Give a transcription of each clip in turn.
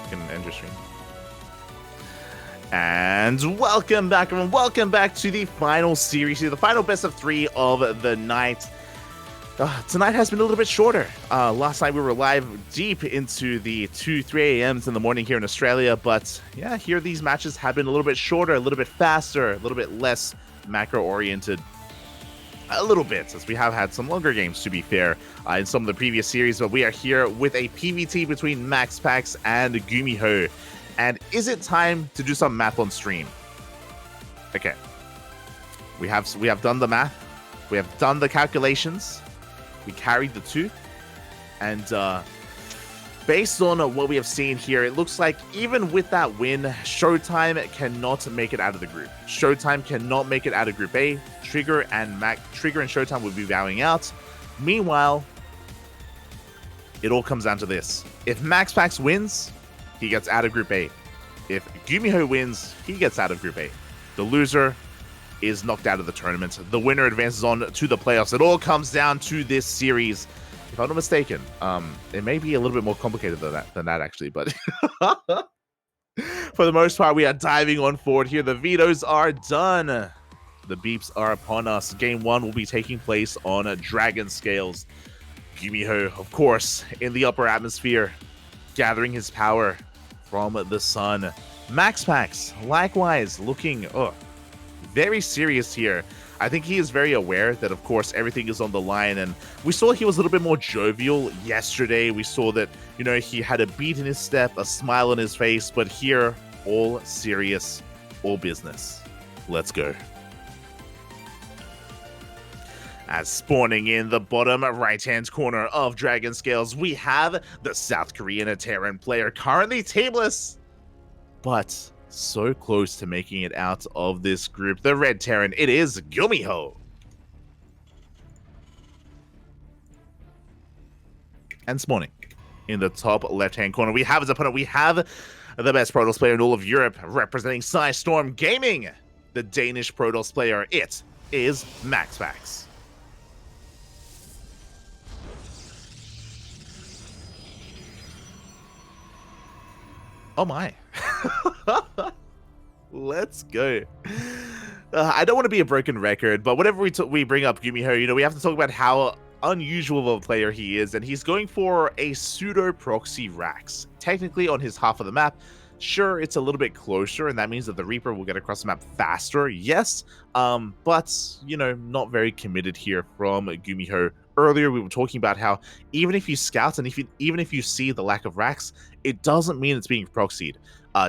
can end your stream. And welcome back, everyone. Welcome back to the final series here, the final best of 3 of the night. Tonight has been a little bit shorter. Last night we were live deep into the 3 a.m.s in the morning here in Australia, but yeah, here these matches have been a little bit shorter, a little bit faster, a little bit less macro-oriented. A little bit, as we have had some longer games, to be fair, in some of the previous series, but we are here with a PvT between MaxPax and GuMiho. And is it time to do some math on stream? Okay. We have done the math. We have done the calculations. We carried the 2. And based on what we have seen here, it looks like even with that win, Showtime cannot make it out of the group. Showtime cannot make it out of Group A. Trigger and Showtime will be bowing out. Meanwhile, it all comes down to this. If MaxPax wins, he gets out of Group A. If GuMiho wins, he gets out of Group A. The loser is knocked out of the tournament. The winner advances on to the playoffs. It all comes down to this series. If I'm not mistaken, it may be a little bit more complicated than that actually, but for the most part, we are diving on forward here. The vetoes are done. The beeps are upon us. Game 1 will be taking place on Dragon Scales. GuMiho, of course, in the upper atmosphere, gathering his power from the sun. MaxPax, likewise, looking very serious here. I think he is very aware that, of course, everything is on the line, and we saw he was a little bit more jovial yesterday. We saw that, you know, he had a beat in his step, a smile on his face, but here, all serious, all business. Let's go. As spawning in the bottom right-hand corner of Dragon Scales, we have the South Korean Terran player, currently teamless, but so close to making it out of this group. The Red Terran, it is GuMiho. And spawning in the top left-hand corner, we have his opponent. We have the best Protoss player in all of Europe, representing Storm Gaming, the Danish Protoss player. It is MaxPax. Oh my. Let's go. I don't want to be a broken record, but whenever we bring up GuMiho, you know, we have to talk about how unusual of a player he is, and he's going for a pseudo proxy Rax. Technically on his half of the map, sure, it's a little bit closer, and that means that the Reaper will get across the map faster, yes, but, you know, not very committed here from GuMiho. Earlier, we were talking about how even if you scout and even if you see the lack of racks, it doesn't mean it's being proxied.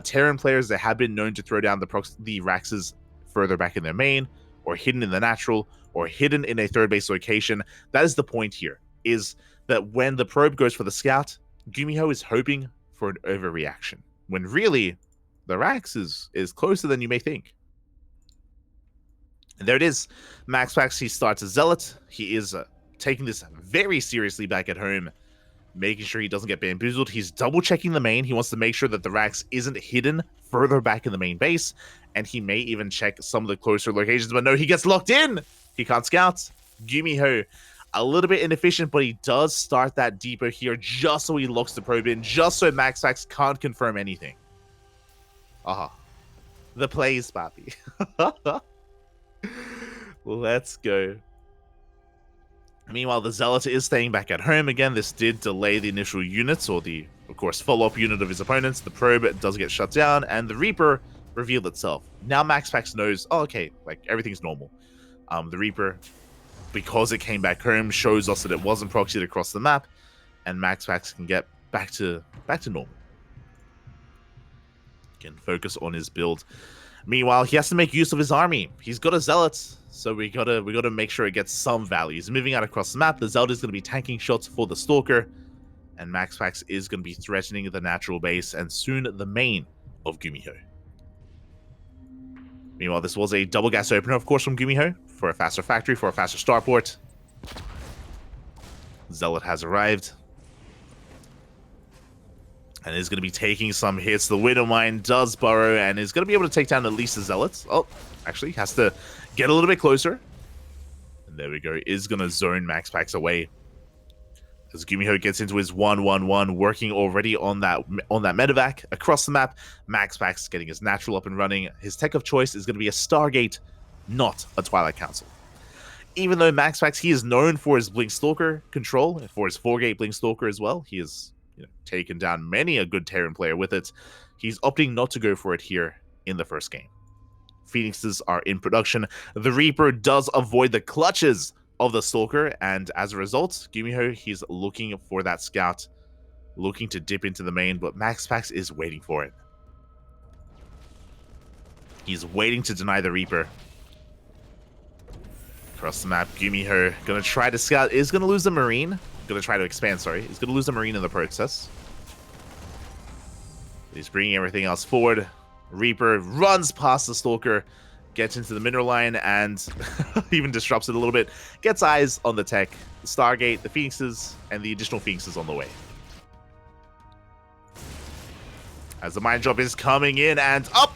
Terran players that have been known to throw down the Raxes further back in their main, or hidden in the natural, or hidden in a third base location. That is the point here, is that when the probe goes for the scout, GuMiho is hoping for an overreaction, when really, the Rax is closer than you may think. And there it is. MaxPax, he starts a Zealot. He is taking this very seriously back at home, making sure he doesn't get bamboozled. He's double checking the main. He wants to make sure that the Rax isn't hidden further back in the main base, and he may even check some of the closer locations, but no, he gets locked in. He can't scout. GuMiho, a little bit inefficient, but he does start that depot here just so he locks the probe in, just so MaxPax can't confirm anything. The plays, papi. Let's go. Meanwhile, the Zealot is staying back at home again. This did delay the initial units, or the, of course, follow-up unit of his opponents. The probe does get shut down, and the Reaper revealed itself. Now MaxPax knows, oh, okay, like, everything's normal. The Reaper, because it came back home, shows us that it wasn't proxied across the map, and MaxPax can get back to normal. Can focus on his build. Meanwhile, he has to make use of his army. He's got a Zealot, so we gotta make sure it gets some value. He's moving out across the map. The Zealot is going to be tanking shots for the Stalker, and MaxPax is going to be threatening the natural base, and soon the main of GuMiho. Meanwhile, this was a double gas opener, of course, from GuMiho, for a faster factory, for a faster starport. Zealot has arrived, and is going to be taking some hits. The Widowmine does burrow, and is going to be able to take down at least the Zealots. Oh, actually, has to get a little bit closer. And there we go. Is going to zone MaxPax away. As GuMiho gets into his 1-1-1, working already on that medevac across the map. MaxPax getting his natural up and running. His tech of choice is going to be a Stargate, not a Twilight Council. Even though MaxPax, he is known for his Blink Stalker control, for his 4-gate Blink Stalker as well. He has taken down many a good Terran player with it. He's opting not to go for it here in the first game. Phoenixes are in production. The Reaper does avoid the clutches of the Stalker, and as a result, GuMiho, he's looking for that scout, looking to dip into the main, but MaxPax is waiting for it. He's waiting to deny the Reaper. Across the map, GuMiho gonna try to scout, is gonna lose the Marine. Gonna try to expand, sorry. He's gonna lose the Marine in the process. He's bringing everything else forward. Reaper runs past the Stalker, gets into the mineral line, and even disrupts it a little bit. Gets eyes on the tech, the Stargate, the Phoenixes, and the additional Phoenixes on the way. As the mine drop is coming in and up!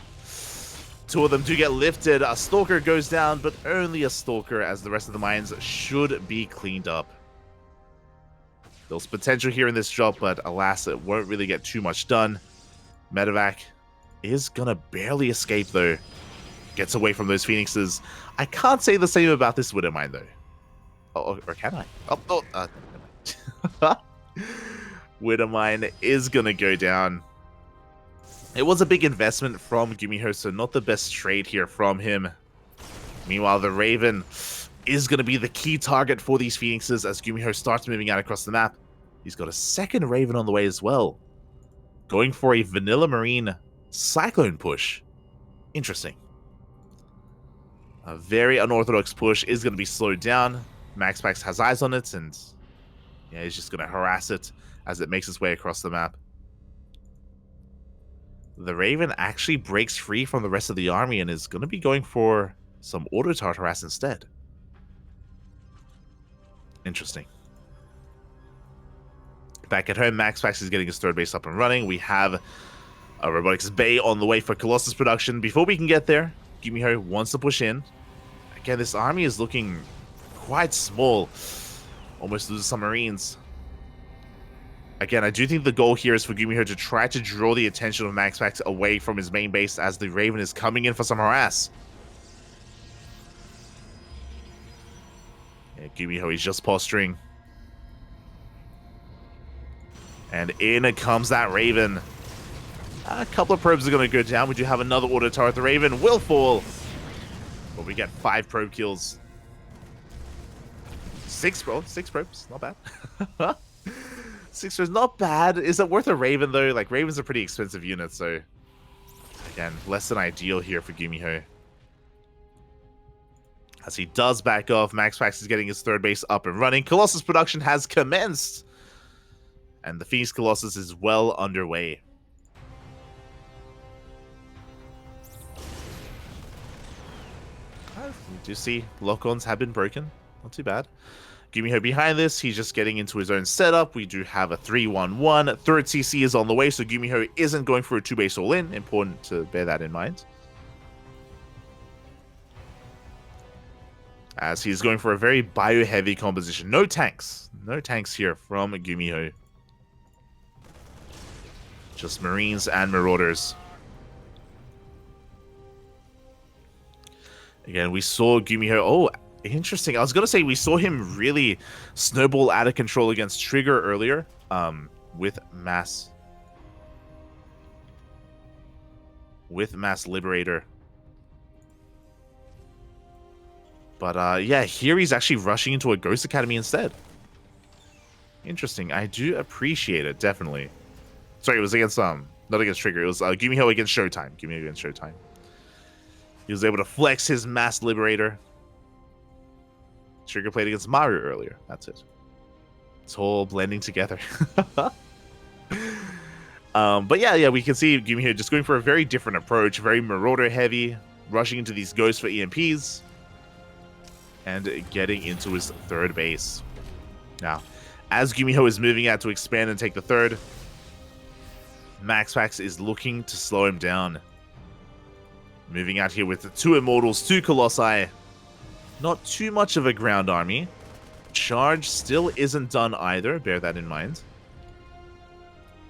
Two of them do get lifted. A Stalker goes down, but only a Stalker, as the rest of the mines should be cleaned up. There's potential here in this drop, but alas, it won't really get too much done. Medevac is gonna barely escape, though. Gets away from those Phoenixes. I can't say the same about this Widow Mine, though. Oh, or can I? Widow Mine is gonna go down. It was a big investment from GuMiho, so not the best trade here from him. Meanwhile, the Raven is going to be the key target for these Phoenixes as GuMiho starts moving out across the map. He's got a second Raven on the way as well. Going for a Vanilla Marine Cyclone push. Interesting. A very unorthodox push is going to be slowed down. MaxPax has eyes on it, and yeah, he's just going to harass it as it makes its way across the map. The Raven actually breaks free from the rest of the army and is going to be going for some auto-tart harass instead. Interesting. Back at home, MaxPax is getting his third base up and running. We have a Robotics Bay on the way for Colossus production. Before we can get there, GuMiho wants to push in. Again, this army is looking quite small. Almost loses some Marines. Again, I do think the goal here is for GuMiho to try to draw the attention of MaxPax away from his main base as the Raven is coming in for some harass. Yeah, GuMiho is just posturing. And in comes that Raven. A couple of probes are going to go down. We do have another auto turret. The Raven will fall. But we get 5 probe kills. 6 probes, not bad. 6 is not bad. Is it worth a Raven, though? Like, Raven's a pretty expensive unit, so... Again, less than ideal here for GuMiho. As he does back off, MaxPax is getting his third base up and running. Colossus production has commenced. And the Phoenix Colossus is well underway. We do see lock-ons have been broken. Not too bad. GuMiho behind this, he's just getting into his own setup. We do have a 3-1-1. Third CC is on the way, so GuMiho isn't going for a 2-base all-in. Important to bear that in mind. As he's going for a very bio-heavy composition. No tanks. No tanks here from GuMiho. Just Marines and Marauders. Again, we saw GuMiho... Oh, interesting. I was going to say we saw him really snowball out of control against Trigger earlier with Mass Liberator. But yeah, here he's actually rushing into a Ghost Academy instead. Interesting. I do appreciate it, definitely. Sorry, it was against not against Trigger. It was GuMiho against Showtime. GuMiho against Showtime. He was able to flex his Mass Liberator. Trigger played against Mario earlier. That's it. It's all blending together. But yeah, we can see GuMiho just going for a very different approach. Very Marauder heavy. Rushing into these ghosts for EMPs. And getting into his third base. Now, as GuMiho is moving out to expand and take the third, MaxPax is looking to slow him down. Moving out here with the 2 Immortals, 2 Colossi. Not too much of a ground army. Charge still isn't done either. Bear that in mind.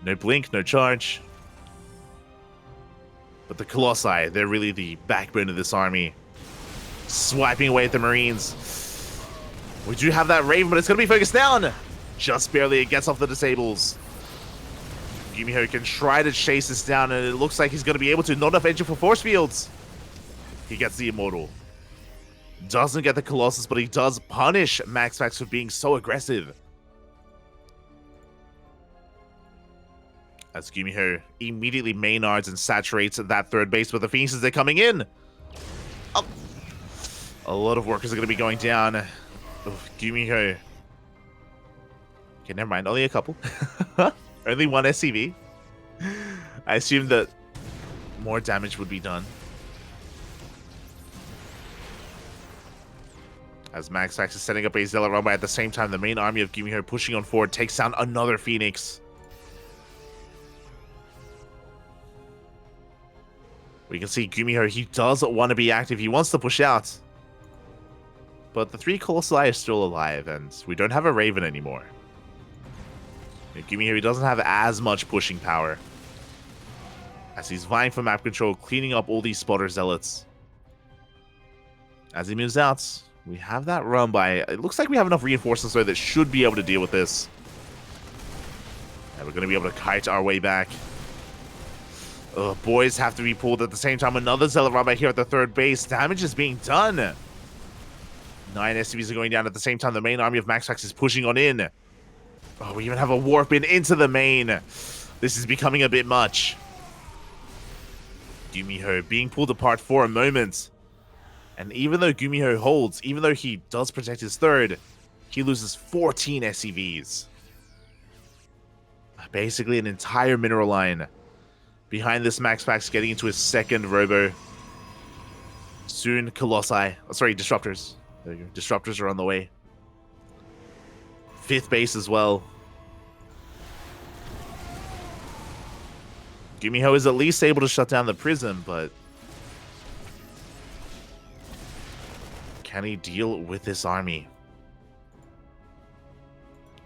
No blink, no charge. But the Colossi, they're really the backbone of this army. Swiping away at the Marines. We do have that Raven, but it's going to be focused down. Just barely, it gets off the disables. GuMiho can try to chase this down, and it looks like he's going to be able to. Not enough engine for force fields. He gets the Immortal. Doesn't get the Colossus, but he does punish MaxPax for being so aggressive. As GuMiho immediately Maynards and saturates that third base, but the Phoenixes, they're coming in. Oh. A lot of workers are going to be going down. GuMiho. Okay, never mind. Only a couple. Only one SCV. I assume that more damage would be done. As MaxPax is setting up a Zealot Rumble at the same time, the main army of GuMiho pushing on forward takes down another Phoenix. We can see GuMiho, he does want to be active. He wants to push out. But the 3 Colossi are still alive, and we don't have a Raven anymore. GuMiho, he doesn't have as much pushing power. As he's vying for map control, cleaning up all these spotter zealots. As he moves out, we have that run by. It looks like we have enough reinforcements though that should be able to deal with this. And we're going to be able to kite our way back. Boys have to be pulled at the same time. Another Zealot Rabbi here at the third base. Damage is being done. 9 SCVs are going down at the same time. The main army of MaxPax is pushing on in. Oh, we even have a warp in into the main. This is becoming a bit much. GuMiho being pulled apart for a moment. And even though GuMiho holds, even though he does protect his third, he loses 14 SCVs. Basically an entire mineral line. Behind this, MaxPax getting into his second robo. Soon, Colossi. Oh, sorry, Disruptors. There you go. Disruptors are on the way. 5th base as well. GuMiho is at least able to shut down the Prism, but can he deal with this army?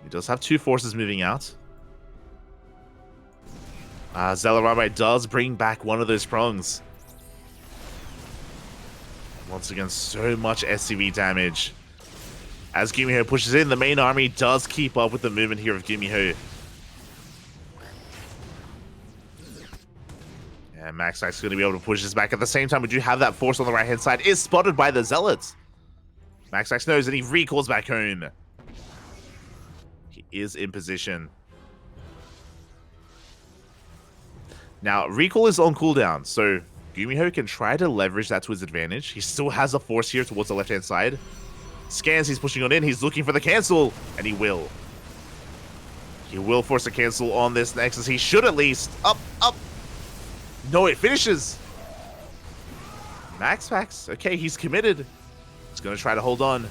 He does have 2 forces moving out. Zealot Rabbi does bring back one of those prongs. Once again, so much SCV damage. As GuMiho pushes in, the main army does keep up with the movement here of GuMiho. And MaxPax is going to be able to push this back. At the same time, we do have that force on the right-hand side. Is spotted by the Zealots. MaxPax knows, and he recalls back home. He is in position. Now, recall is on cooldown, so GuMiho can try to leverage that to his advantage. He still has a force here towards the left-hand side. Scans, he's pushing on in. He's looking for the cancel, and he will. He will force a cancel on this Nexus. He should at least. Up, up. No, it finishes. MaxPax. Okay, he's committed. He's going to try to hold on.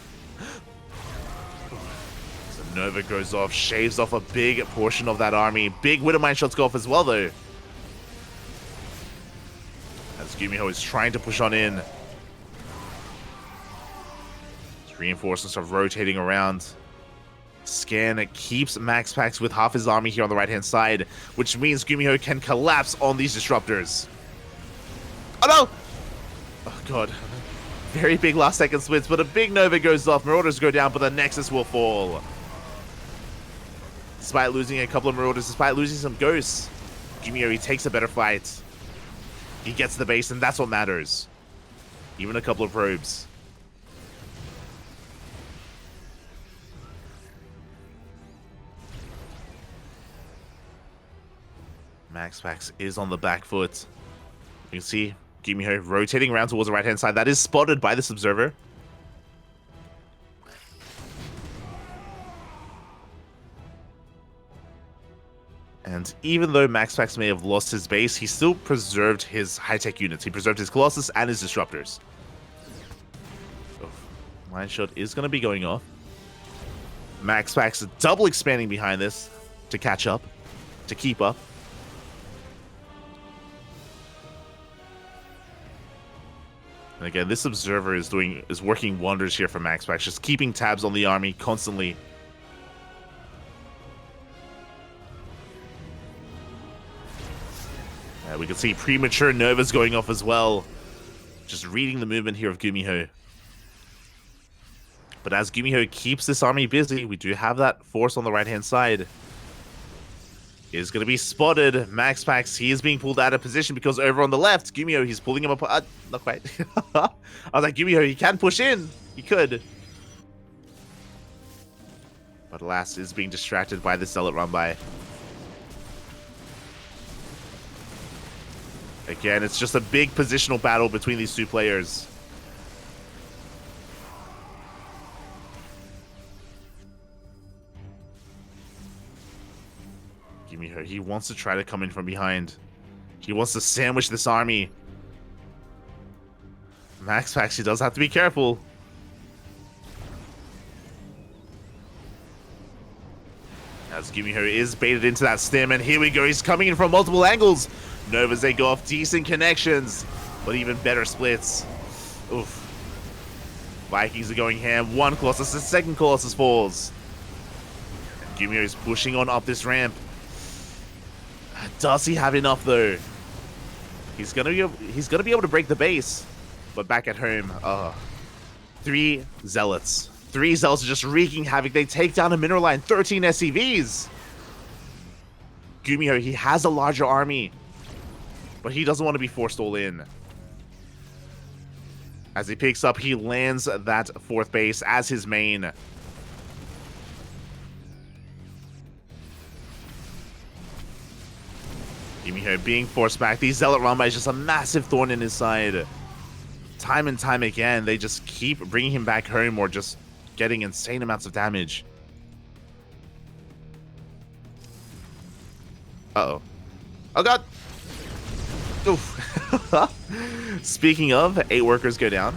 So Nova goes off, shaves off a big portion of that army. Big Widowmine shots go off as well, though. As GuMiho is trying to push on in. His reinforcements are rotating around. Scan keeps MaxPax with half his army here on the right-hand side, which means GuMiho can collapse on these disruptors. Oh no! Oh god. Very big last-second splits, but a big Nova goes off. Marauders go down, but the Nexus will fall. Despite losing a couple of Marauders, despite losing some Ghosts, GuMiho, he takes a better fight. He gets the base, and that's what matters. Even a couple of probes. MaxPax is on the back foot. You can see GuMiho rotating around towards the right-hand side. That is spotted by this observer. And even though MaxPax may have lost his base, he still preserved his high-tech units. He preserved his Colossus and his Disruptors. Oh, Line Shot is going to be going off. MaxPax double expanding behind this to catch up, to keep up. And again, this observer is working wonders here for MaxPax, just keeping tabs on the army constantly. We can see premature Novas going off as well. Just reading the movement here of GuMiho. But as GuMiho keeps this army busy, we do have that force on the right-hand side. Is going to be spotted. MaxPax, he is being pulled out of position because over on the left, GuMiho, he's pulling him apart. Not quite. I was like, GuMiho, he can push in. He could. But alas, is being distracted by the Zealot run by. Again, it's just a big positional battle between these two players. GuMiho, he wants to try to come in from behind. He wants to sandwich this army. MaxPax, he does have to be careful. As GuMiho is baited into that stem, and here we go. He's coming in from multiple angles. Novas, they go off decent connections, but even better splits. Oof. Vikings are going ham. One Colossus, the second Colossus falls. And GuMiho is pushing on up this ramp. Does he have enough though? He's gonna be able to break the base, but back at home, three Zealots are just wreaking havoc. They take down a mineral line, 13 SCVs. GuMiho, he has a larger army, but he doesn't want to be forced all in. As he picks up, he lands that fourth base as his main. GuMiho being forced back. The Zealot Ramba is just a massive thorn in his side. Time and time again, they just keep bringing him back home or just getting insane amounts of damage. Uh-oh. Oh, God! Oof. Speaking of, 8 workers go down.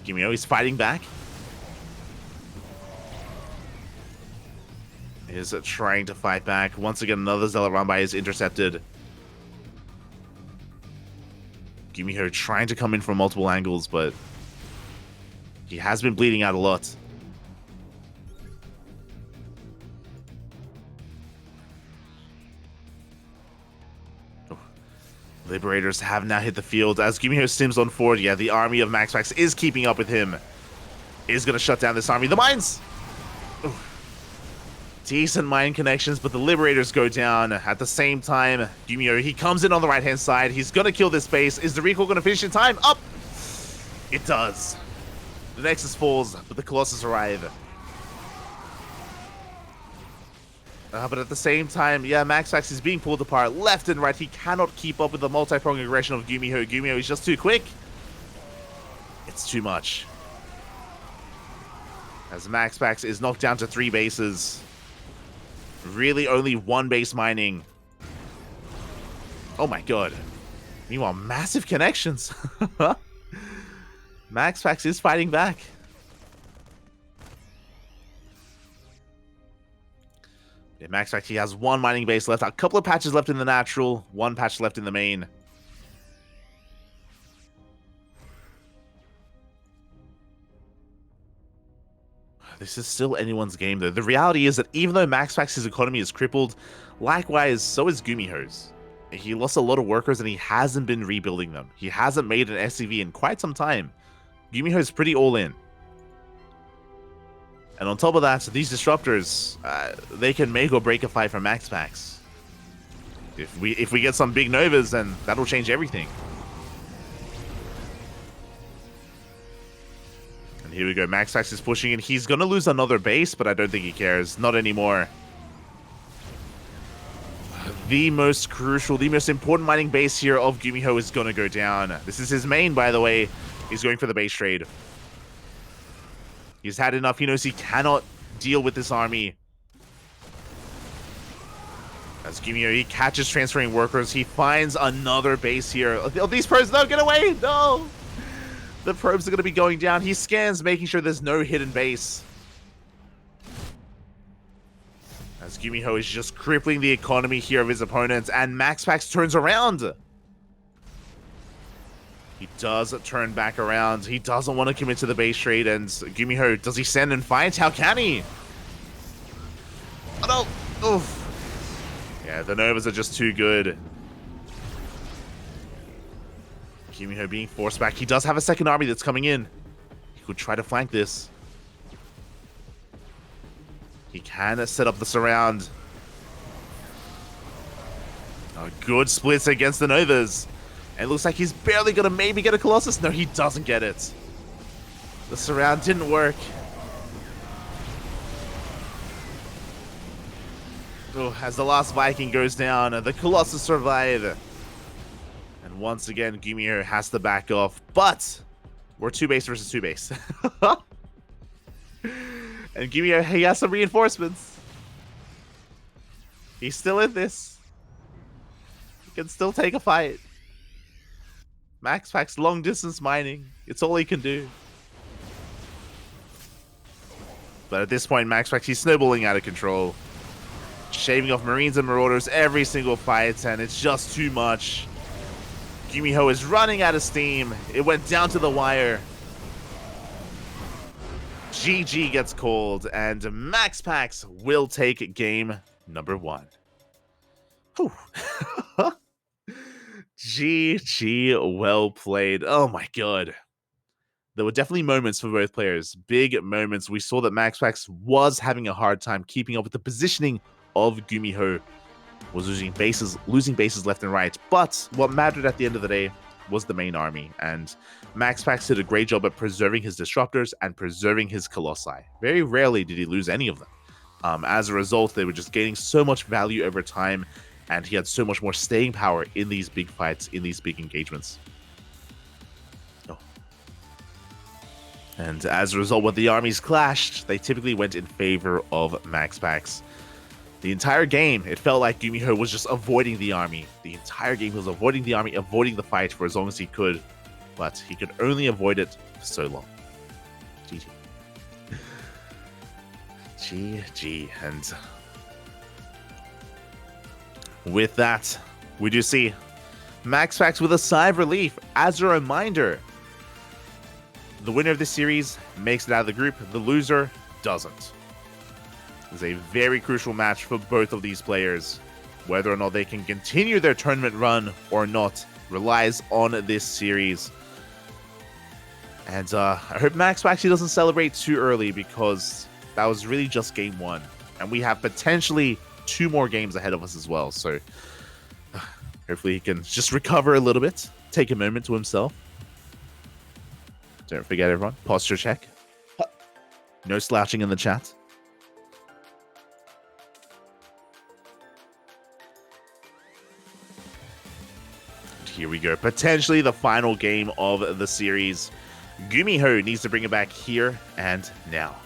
GuMiho, he's fighting back. Is trying to fight back. Once again, another Zealot Rambai is intercepted. GuMiho trying to come in from multiple angles, but he has been bleeding out a lot. Oh. Liberators have now hit the field as GuMiho stims on forward. Yeah, the army of MaxPax is keeping up with him. Is going to shut down this army. The mines! Oh. Decent mine connections, but the Liberators go down. At the same time, GuMiho, he comes in on the right-hand side. He's going to kill this base. Is the recall going to finish in time? Up! It does. The Nexus falls, but the Colossus arrive. But at the same time, yeah, MaxPax is being pulled apart left and right. He cannot keep up with the multi-pronged aggression of GuMiho. GuMiho is just too quick. It's too much. As MaxPax is knocked down to 3 bases. Really only 1 base mining. Oh my god. Meanwhile, massive connections. MaxPax is fighting back. Yeah, MaxPax, he has 1 mining base left. A couple of patches left in the natural. 1 patch left in the main. This is still anyone's game, though. The reality is that even though MaxPax's economy is crippled, likewise, so is GuMiho's. He lost a lot of workers, and he hasn't been rebuilding them. He hasn't made an SCV in quite some time. GuMiho's pretty all-in. And on top of that, these disruptors, they can make or break a fight for MaxPax. If we get some big Novas, then that'll change everything. And here we go. MaxPax is pushing in. He's going to lose another base, but I don't think he cares. Not anymore. The most crucial, the most important mining base here of GuMiho is going to go down. This is his main, by the way. He's going for the base trade. He's had enough. He knows he cannot deal with this army. As GuMiho, he catches transferring workers. He finds another base here. Oh, these probes, no, get away! No! The probes are going to be going down. He scans, making sure there's no hidden base. As GuMiho is just crippling the economy here of his opponents, and MaxPax turns around. He does turn back around. He doesn't want to commit to the base trade, and GuMiho, does he stand and fight? How can he? Oh no! Oof. Yeah, the Novas are just too good. GuMiho being forced back. He does have a second army that's coming in. He could try to flank this. He can set up the surround. Good splits against the Novas. And it looks like he's barely going to maybe get a Colossus. No, he doesn't get it. The surround didn't work. Oh, as the last Viking goes down, the Colossus survive. And once again, GuMiho has to back off. But we're 2 base versus 2 base. And GuMiho, he has some reinforcements. He's still in this. He can still take a fight. MaxPax long distance mining. It's all he can do. But at this point, MaxPax, he's snowballing out of control. Shaving off Marines and Marauders every single fight, and it's just too much. GuMiho is running out of steam. It went down to the wire. GG gets called, and MaxPax will take game number 1. Whew. GG, well played. Oh my god. There were definitely moments for both players. Big moments. We saw that MaxPax was having a hard time keeping up with the positioning of GuMiho. Was losing bases left and right. But what mattered at the end of the day was the main army. And MaxPax did a great job at preserving his disruptors and preserving his colossi. Very rarely did he lose any of them. As a result, they were just gaining so much value over time, and he had so much more staying power in these big fights, in these big engagements. Oh. And as a result, when the armies clashed, they typically went in favor of MaxPax. The entire game, it felt like GuMiho was just avoiding the army. The entire game he was avoiding the army, avoiding the fight for as long as he could. But he could only avoid it for so long. GG. GG. And with that, we do see MaxPax with a sigh of relief. As a reminder, the winner of this series makes it out of the group. The loser doesn't. It's a very crucial match for both of these players. Whether or not they can continue their tournament run or not relies on this series. And I hope MaxPax doesn't celebrate too early, because that was really just game 1. And we have potentially 2 more games ahead of us as well. So hopefully he can just recover a little bit. Take a moment to himself. Don't forget, everyone, posture check. No slouching in the chat. Here we go. Potentially the final game of the series. GuMiho needs to bring it back here and now.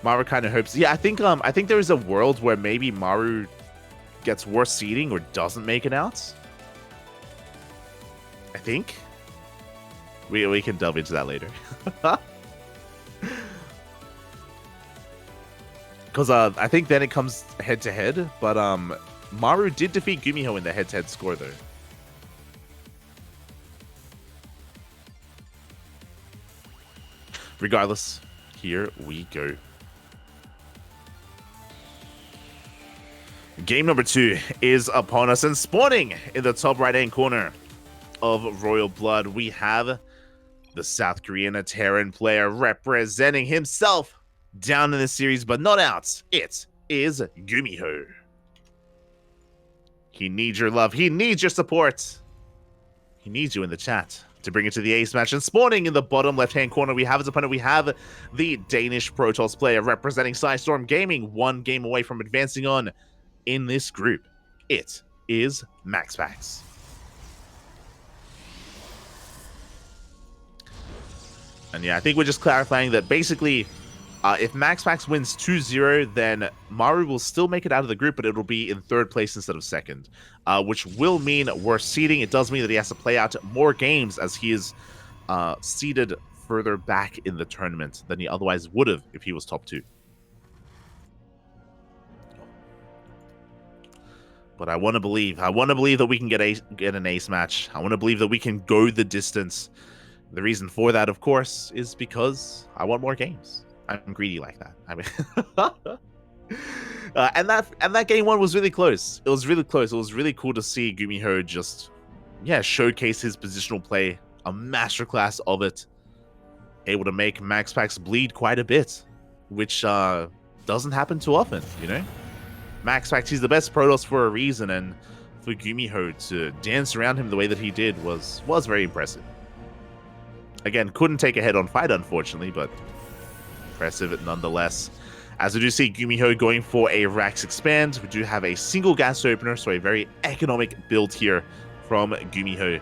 Maru kind of hopes. Yeah, I think there is a world where maybe Maru gets worse seeding or doesn't make it out. I think. We can delve into that later. Because I think then it comes head-to-head, but Maru did defeat GuMiho in the head-to-head score, though. Regardless, here we go. Game number 2 is upon us, and spawning in the top right-hand corner of Royal Blood, we have the South Korean Terran player representing himself down in this series, but not out. It is GuMiho. He needs your love. He needs your support. He needs you in the chat to bring it to the ace match. And spawning in the bottom left-hand corner, we have his opponent. We have the Danish Protoss player representing Storm Gaming, 1 game away from advancing on in this group. It is MaxPax. And yeah, I think we're just clarifying that basically, if MaxPax wins 2-0, then Maru will still make it out of the group, but it'll be in 3rd place instead of 2nd, which will mean worse seeding. It does mean that he has to play out more games, as he is seeded further back in the tournament than he otherwise would have if he was top 2. But I want to believe. I want to believe that we can get an ace match. I want to believe that we can go the distance. The reason for that, of course, is because I want more games. I'm greedy like that. I mean, and that game one was really close. It was really close. It was really cool to see GuMiho just, showcase his positional play, a masterclass of it, able to make MaxPax bleed quite a bit, which doesn't happen too often, MaxPax, he's the best Protoss for a reason, and for GuMiho to dance around him the way that he did was very impressive. Again, couldn't take a head-on fight, unfortunately, but impressive nonetheless. As we do see GuMiho going for a Rax Expand, we do have a single gas opener, so a very economic build here from GuMiho.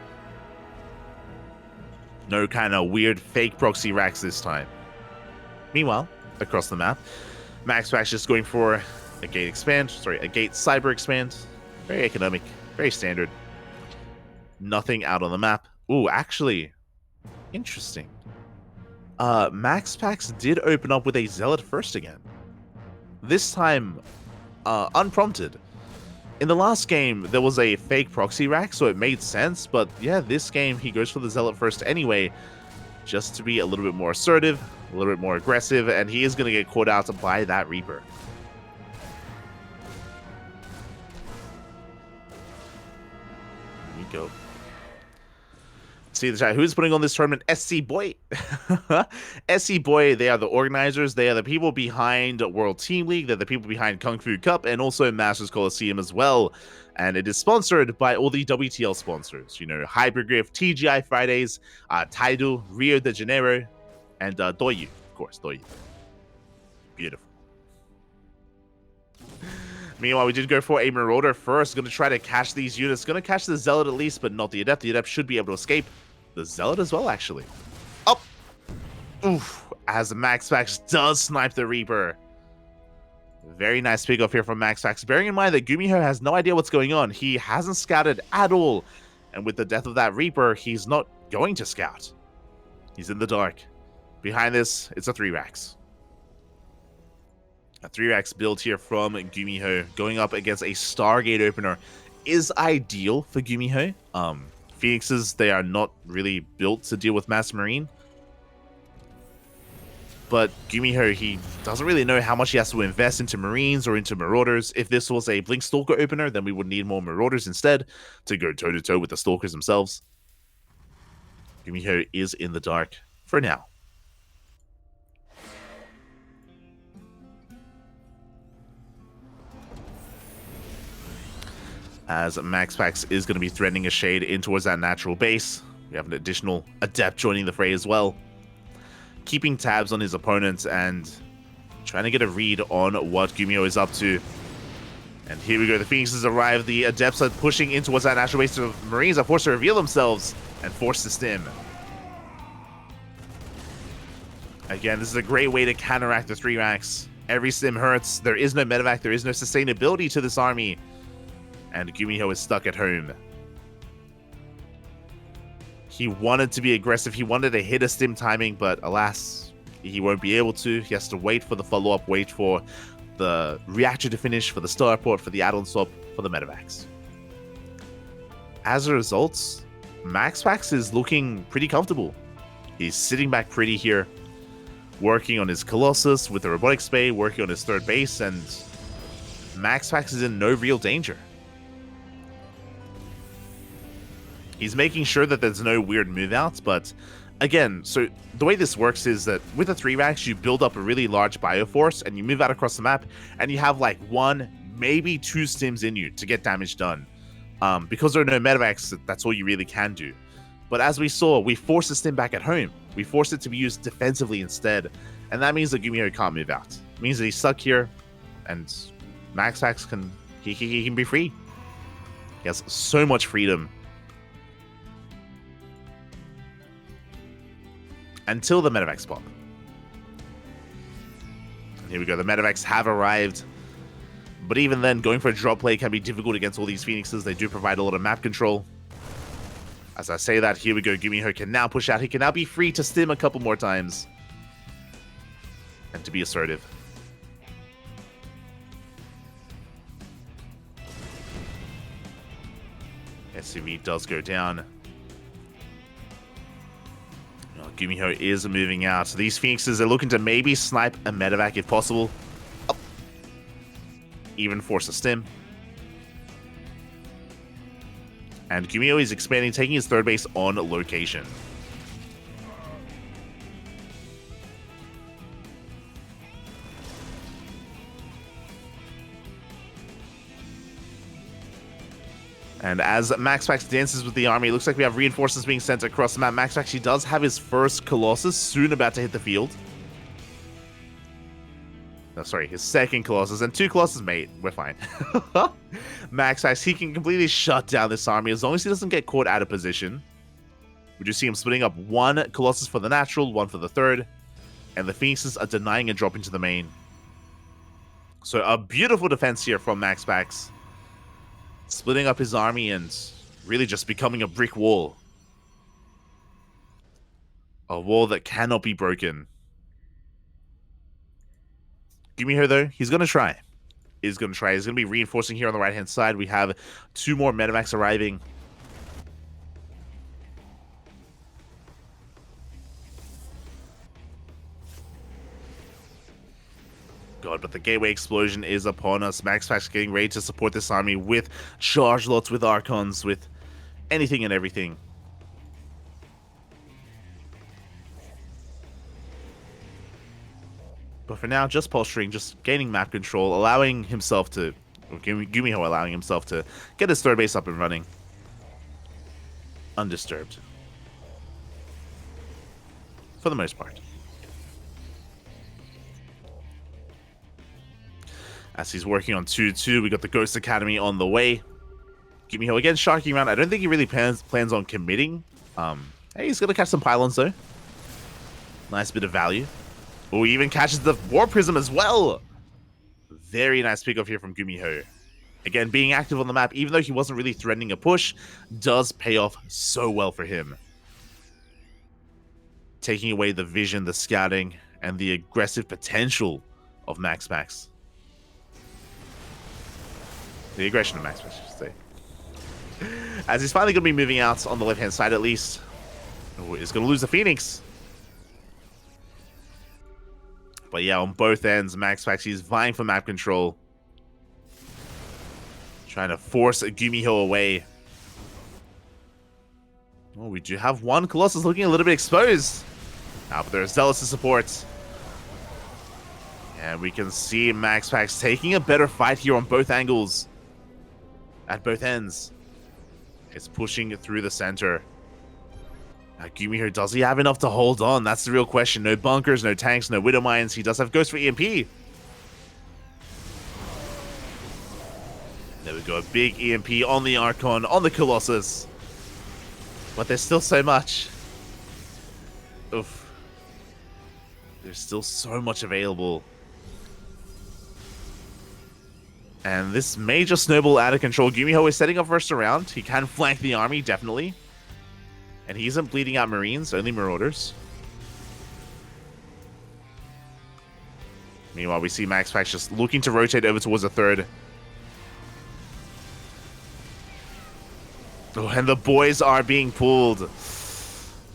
No kind of weird fake proxy Rax this time. Meanwhile, across the map, MaxPax just going for a gate expand, a gate cyber expand. Very economic, very standard. Nothing out on the map. Ooh, actually, interesting. MaxPax did open up with a Zealot first again. This time, unprompted. In the last game, there was a fake proxy rack, so it made sense, but yeah, this game, he goes for the Zealot first anyway, just to be a little bit more assertive, a little bit more aggressive, and he is going to get caught out by that Reaper. Here we go. See the chat. Who's putting on this tournament? SC Boy. SC Boy, they are the organizers. They are the people behind World Team League. They're the people behind Kung Fu Cup and also Masters Coliseum as well. And it is sponsored by all the WTL sponsors. Hypergriff, TGI Fridays, Taidu, Rio de Janeiro, and Doyu. Of course, Doyu. Beautiful. Meanwhile, we did go for a Marauder first. Going to try to catch these units. Going to catch the Zealot at least, but not the Adept. The Adept should be able to escape. The Zealot as well, actually. Oh! Oof. As MaxPax does snipe the Reaper. Very nice pick off here from MaxPax. Bearing in mind that GuMiho has no idea what's going on. He hasn't scouted at all. And with the death of that Reaper, he's not going to scout. He's in the dark. Behind this, it's a 3-Rax. A 3-Rax build here from GuMiho. Going up against a Stargate opener is ideal for GuMiho. Phoenixes, they are not really built to deal with Mass Marine. But GuMiho, he doesn't really know how much he has to invest into Marines or into Marauders. If this was a Blink Stalker opener, then we would need more Marauders instead to go toe-to-toe with the Stalkers themselves. GuMiho is in the dark for now. As MaxPax is going to be threading a shade in towards that natural base. We have an additional Adept joining the fray as well. Keeping tabs on his opponents and trying to get a read on what GuMiho is up to. And here we go, the Phoenixes arrive, the Adepts are pushing in towards that natural base. The Marines are forced to reveal themselves and forced to stim. Again, this is a great way to counteract the 3-Rax. Every stim hurts, there is no medevac, there is no sustainability to this army. And GuMiho is stuck at home. He wanted to be aggressive. He wanted to hit a stim timing, but alas, he won't be able to. He has to wait for the follow-up, wait for the reactor to finish, for the starport, for the add-on swap, for the medevacs. As a result, MaxPax is looking pretty comfortable. He's sitting back pretty here, working on his Colossus with the Robotic Spay, working on his third base, and MaxPax is in no real danger. He's making sure that there's no weird move outs, but again, so the way this works is that with a 3-Rax, you build up a really large bioforce and you move out across the map and you have like 1, maybe 2 stims in you to get damage done. Because there are no medevacs, that's all you really can do. But as we saw, we forced the stim back at home. We forced it to be used defensively instead. And that means that GuMiho can't move out. It means that he's stuck here and MaxPax can be free. He has so much freedom. Until the medevacs pop. And here we go, the medevacs have arrived. But even then, going for a drop play can be difficult against all these Phoenixes. They do provide a lot of map control. As I say that, here we go, GuMiho can now push out. He can now be free to stim a couple more times. And to be assertive. SCV does go down. GuMiho is moving out. So these Phoenixes are looking to maybe snipe a medevac if possible. Oh. Even force a stim. And GuMiho is expanding, taking his third base on location. And as MaxPax dances with the army, it looks like we have reinforcements being sent across the map. MaxPax, he does have his first Colossus soon about to hit the field. No, sorry, his second Colossus and 2 Colossus, mate. We're fine. MaxPax, he can completely shut down this army as long as he doesn't get caught out of position. We do see him splitting up 1 Colossus for the natural, 1 for the third. And the Phoenixes are denying a drop into the main. So a beautiful defense here from MaxPax. Splitting up his army and really just becoming a brick wall. A wall that cannot be broken. GuMiho, though, he's going to try. He's going to be reinforcing here on the right-hand side. We have 2 more medevacs arriving. God, but the gateway explosion is upon us. MaxPax getting ready to support this army with charge lots, with Archons, with anything and everything. But for now, just posturing, just gaining map control, allowing himself to, or GuMiho allowing himself to get his third base up and running. Undisturbed. For the most part. As he's working on 2-2, we got the Ghost Academy on the way. GuMiho again sharking around. I don't think he really plans on committing. Hey, he's gonna catch some pylons though. Nice bit of value. Oh, he even catches the War Prism as well. Very nice pickup here from GuMiho. Again, being active on the map, even though he wasn't really threatening a push, does pay off so well for him. Taking away the vision, the scouting, and the aggressive potential of MaxPax. The aggression of MaxPax, I should say. As he's finally going to be moving out on the left-hand side at least. Oh, he's going to lose the Phoenix. But yeah, on both ends, MaxPax, he's vying for map control. Trying to force GuMiho away. Oh, we do have 1 Colossus looking a little bit exposed. But there's Zealous to support. And we can see MaxPax taking a better fight here on both angles. At both ends. It's pushing through the center. GuMiho, does he have enough to hold on? That's the real question. No bunkers, no tanks, no Widow Mines. He does have Ghost for EMP. There we go. A big EMP on the Archon, on the Colossus. But there's still so much. Oof. There's still so much available. And this may just snowball out of control. GuMiho is setting up first round. He can flank the army, definitely. And he isn't bleeding out Marines, only Marauders. Meanwhile, we see MaxPax just looking to rotate over towards the third. Oh, and the boys are being pulled.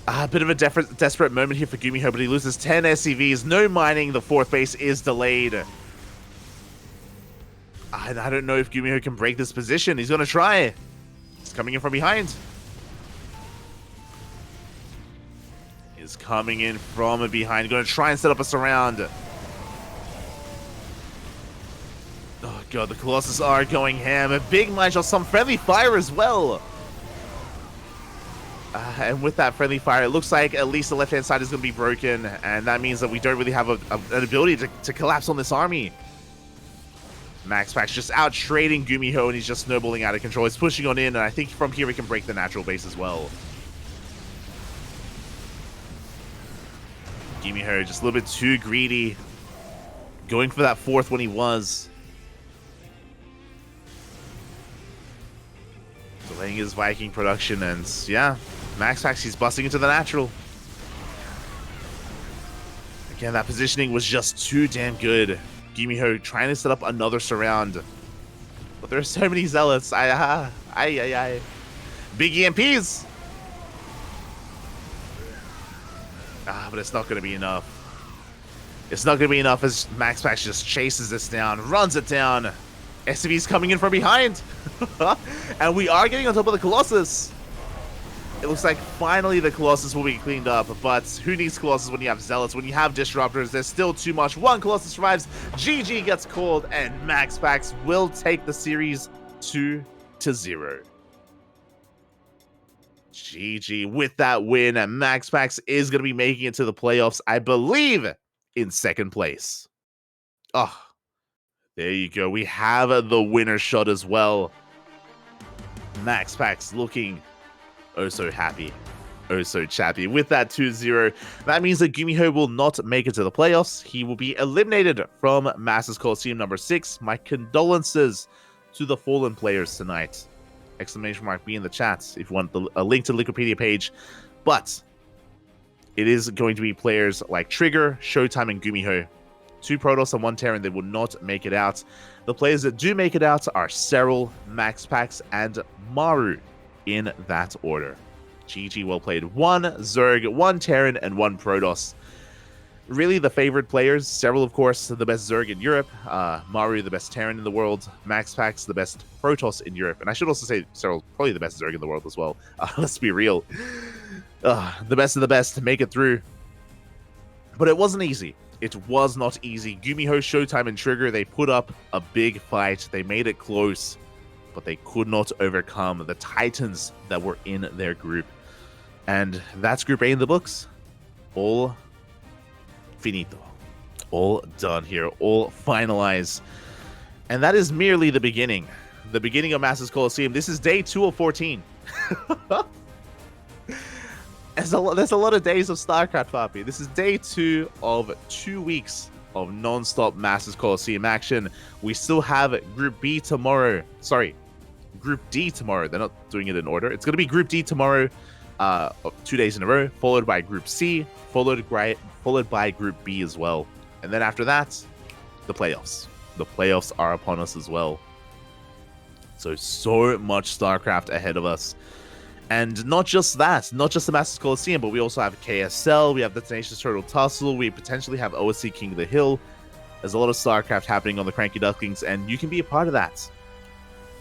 A bit of a desperate moment here for GuMiho, but he loses 10 SCVs. No mining. The 4th base is delayed. I don't know if GuMiho can break this position. He's going to try. He's coming in from behind. He's coming in from behind. Going to try and set up a surround. Oh, God. The Colossus are going ham. A big mine shot. Some friendly fire as well. And with that friendly fire, it looks like at least the left-hand side is going to be broken. And that means that we don't really have an ability to collapse on this army. MaxPax just out trading GuMiho, and he's just snowballing out of control. He's pushing on in, and I think from here we can break the natural base as well. GuMiho just a little bit too greedy. Going for that 4th when he was. Delaying his Viking production, and yeah, MaxPax, he's busting into the natural. Again, that positioning was just too damn good. GuMiho trying to set up another surround. But there's so many Zealots. Big EMPs. But it's not going to be enough. It's not going to be enough as MaxPax just chases this down, runs it down. SCV's coming in from behind. And we are getting on top of the Colossus. It looks like finally the Colossus will be cleaned up, but who needs Colossus when you have Zealots? When you have Disruptors, there's still too much. One Colossus survives, GG gets called, and MaxPax will take the series 2-0. GG with that win, and MaxPax is going to be making it to the playoffs, I believe, in second place. Oh, there you go. We have the winner shot as well. MaxPax looking oh so happy, oh so chappy with that 2-0. That means that GuMiho will not make it to the playoffs. He will be eliminated from Masters Coliseum number 6. My condolences to the fallen players tonight. Exclamation mark be in the chat if you want a link to the Wikipedia page. But it is going to be players like Trigger, Showtime, and GuMiho. 2 Protoss and 1 Terran that will not make it out. The players that do make it out are Serral, MaxPax, and Maru, in that order. GG, well played. 1 Zerg, 1 Terran, and 1 Protoss. Really the favorite players. Serral, of course, the best Zerg in Europe. Maru, the best Terran in the world. MaxPax, the best Protoss in Europe. And I should also say Serral, probably the best Zerg in the world as well. Let's be real. The best of the best to make it through. But it wasn't easy. It was not easy. GuMiho, Showtime, and Trigger, they put up a big fight. They made it close, but they could not overcome the Titans that were in their group. And that's Group A in the books. All finito. All done here. All finalized. And that is merely the beginning. The beginning of Masters Coliseum. This is day 2 of 14. There's a lot of days of StarCraft, Papi. This is day 2 of 2 weeks of non-stop Masters Coliseum action. We still have Group B tomorrow. Sorry, Group D tomorrow. They're not doing it in order. It's going to be Group D tomorrow, 2 days in a row, followed by Group C, followed by Group B as well. And then after that, the playoffs. The playoffs are upon us as well. So much StarCraft ahead of us. And not just that, not just the Masters Coliseum, but we also have KSL, we have the Tenacious Turtle Tussle, we potentially have OSC King of the Hill. There's a lot of StarCraft happening on the CranKy Ducklings, and you can be a part of that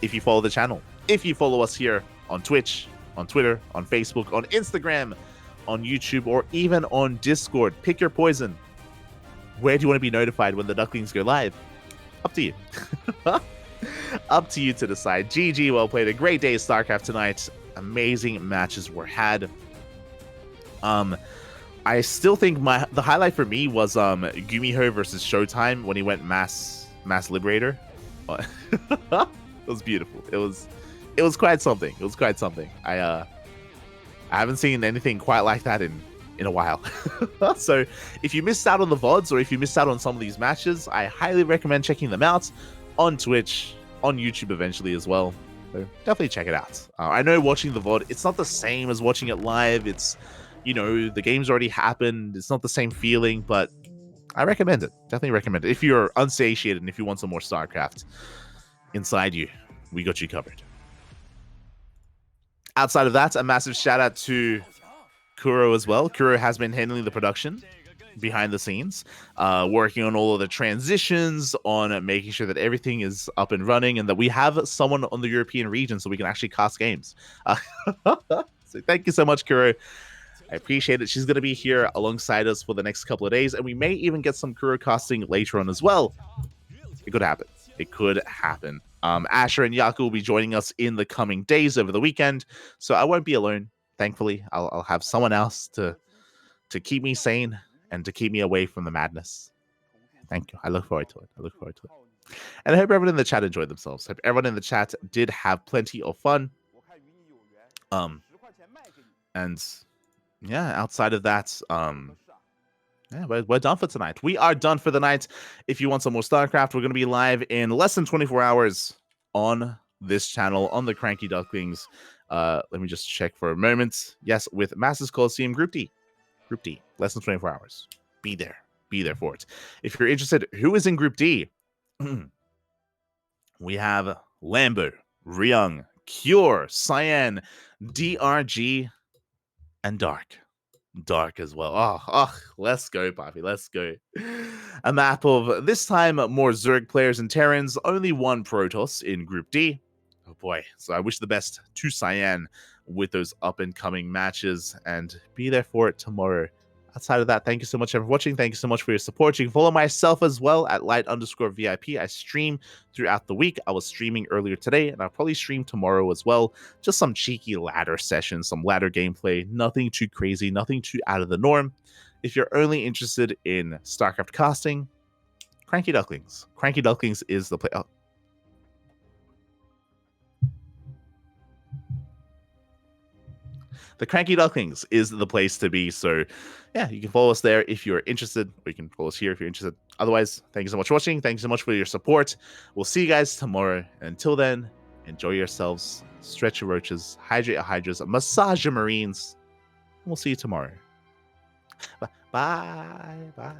if you follow the channel. If you follow us here on Twitch, on Twitter, on Facebook, on Instagram, on YouTube, or even on Discord. Pick your poison. Where do you want to be notified when the Ducklings go live? Up to you. Up to you to decide. GG, well played. A great day of StarCraft tonight. Amazing matches were had. I still think the highlight for me was GuMiho versus Showtime when he went Mass Liberator. It was beautiful. It was quite something. It was quite something. I haven't seen anything quite like that in a while. So if you missed out on the VODs or if you missed out on some of these matches, I highly recommend checking them out on Twitch, on YouTube eventually as well. So definitely check it out. I know watching the VOD, it's not the same as watching it live. It's, you know, the game's already happened. It's not the same feeling, but I recommend it. Definitely recommend it. If you're unsatiated and if you want some more StarCraft inside you, we got you covered. Outside of that, a massive shout out to Kuro as well. Kuro has been handling the production behind the scenes, working on all of the transitions, on making sure that everything is up and running, and that we have someone on the European region so we can actually cast games. So thank you so much, Kuro. I appreciate it. She's going to be here alongside us for the next couple of days, and we may even get some Kuro casting later on as well. It could happen. It could happen. Asher and Yaku will be joining us in the coming days over the weekend, so I won't be alone. Thankfully, I'll have someone else to keep me sane and to keep me away from the madness. Thank you. I look forward to it. And I hope everyone in the chat enjoyed themselves. Hope everyone in the chat did have plenty of fun. And yeah, outside of that, yeah, we're done for tonight. We are done for the night. If you want some more StarCraft, we're going to be live in less than 24 hours on this channel, on the CranKy Ducklings. Let me just check for a moment. Yes, with Masters Coliseum Group D. Group D, less than 24 hours. Be there for it. If you're interested, who is in Group D? We have Lambo, Ryung, Cure, Cyan, DRG, and Dark. Dark as well. Let's go, Poppy. Let's go. A map of this time more Zerg players and Terrans, only one Protoss in Group D. Oh boy. So I wish the best to Cyan with those up and coming matches and be there for it tomorrow. Outside of that, thank you so much for watching. Thank you so much for your support. You can follow myself as well at light_VIP. I stream throughout the week. I was streaming earlier today, and I'll probably stream tomorrow as well. Just some cheeky ladder sessions, some ladder gameplay. Nothing too crazy, nothing too out of the norm. If you're only interested in StarCraft casting, CranKy Ducklings. CranKy Ducklings is the play. Oh. The CranKy Ducklings is the place to be. So, yeah, you can follow us there if you're interested, or you can follow us here if you're interested. Otherwise, thank you so much for watching. Thank you so much for your support. We'll see you guys tomorrow. And until then, enjoy yourselves, stretch your roaches, hydrate your hydras, massage your marines. And we'll see you tomorrow. Bye. Bye.